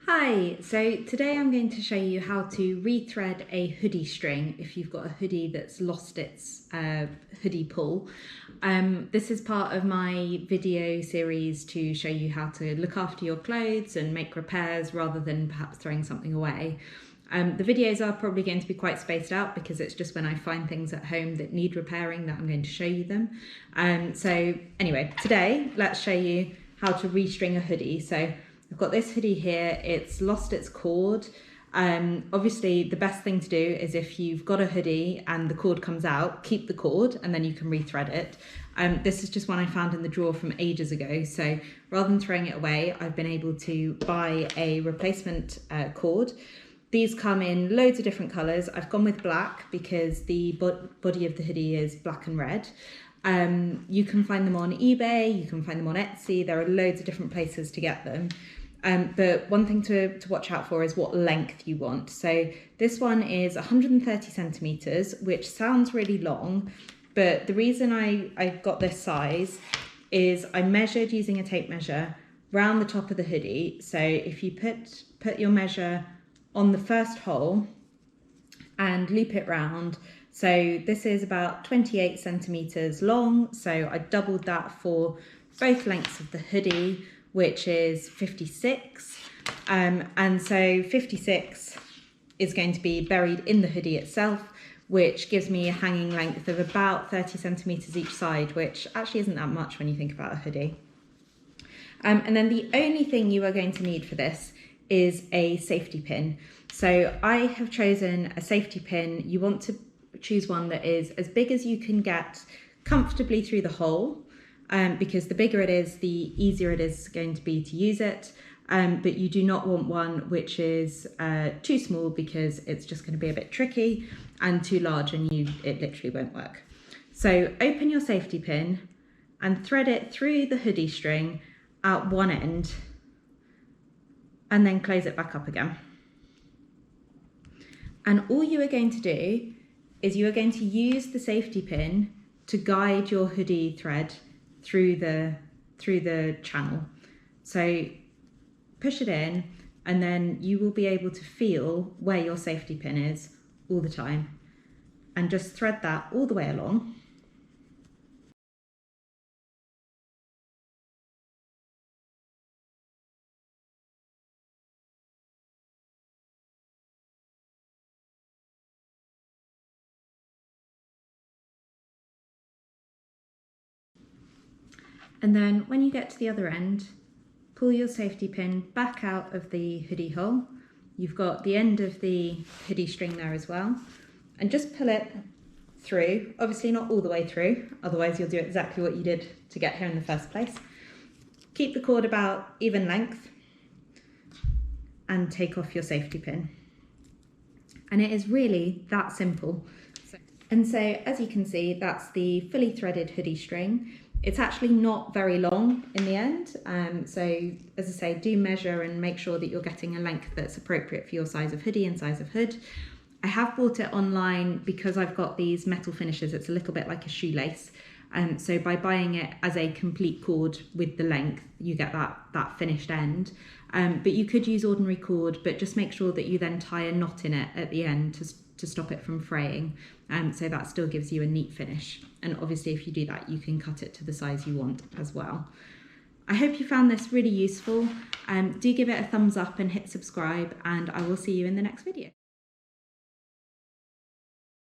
Hi, so today I'm going to show you how to rethread a hoodie string if you've got a hoodie that's lost its hoodie pull. This is part of my video series to show you how to look after your clothes and make repairs rather than perhaps throwing something away. The videos are probably going to be quite spaced out because it's just when I find things at home that need repairing that I'm going to show you them. So anyway, today let's show you how to restring a hoodie. So I've got this hoodie here, it's lost its cord. Obviously the best thing to do is if you've got a hoodie and the cord comes out, keep the cord and then you can rethread it. This is just one I found in the drawer from ages ago, so rather than throwing it away, I've been able to buy a replacement cord. These come in loads of different colours. I've gone with black because the body of the hoodie is black and red. You can find them on eBay, you can find them on Etsy, there are loads of different places to get them. But one thing to watch out for is what length you want. So this one is 130 centimetres, which sounds really long, but the reason I got this size is I measured using a tape measure round the top of the hoodie. So if you put your measure on the first hole and loop it round, so this is about 28 centimetres long, so I doubled that for both lengths of the hoodie, which is 56. And so 56 is going to be buried in the hoodie itself, which gives me a hanging length of about 30 centimetres each side, which actually isn't that much when you think about a hoodie. And then the only thing you are going to need for this is a safety pin. So I have chosen a safety pin. You want to choose one that is as big as you can get comfortably through the hole, because the bigger it is, the easier it is going to be to use it. But you do not want one which is too small because it's just going to be a bit tricky, and too large and it literally won't work. So open your safety pin and thread it through the hoodie string at one end and then close it back up again. And all you are going to do is you are going to use the safety pin to guide your hoodie thread through the channel. So push it in and then you will be able to feel where your safety pin is all the time, and just thread that all the way along. And then when you get to the other end, pull your safety pin back out of the hoodie hole. You've got the end of the hoodie string there as well, and just pull it through, obviously not all the way through, otherwise you'll do exactly what you did to get here in the first place. Keep the cord about even length and take off your safety pin. And it is really that simple. And so as you can see, that's the fully threaded hoodie string. It's actually not very long in the end. So as I say, do measure and make sure that you're getting a length that's appropriate for your size of hoodie and size of hood. I have bought it online because I've got these metal finishes. It's a little bit like a shoelace. So by buying it as a complete cord with the length, you get that finished end. But you could use ordinary cord, but just make sure that you then tie a knot in it at the end to stop it from fraying. So that still gives you a neat finish. And obviously if you do that, you can cut it to the size you want as well. I hope you found this really useful. Do give it a thumbs up and hit subscribe, and I will see you in the next video.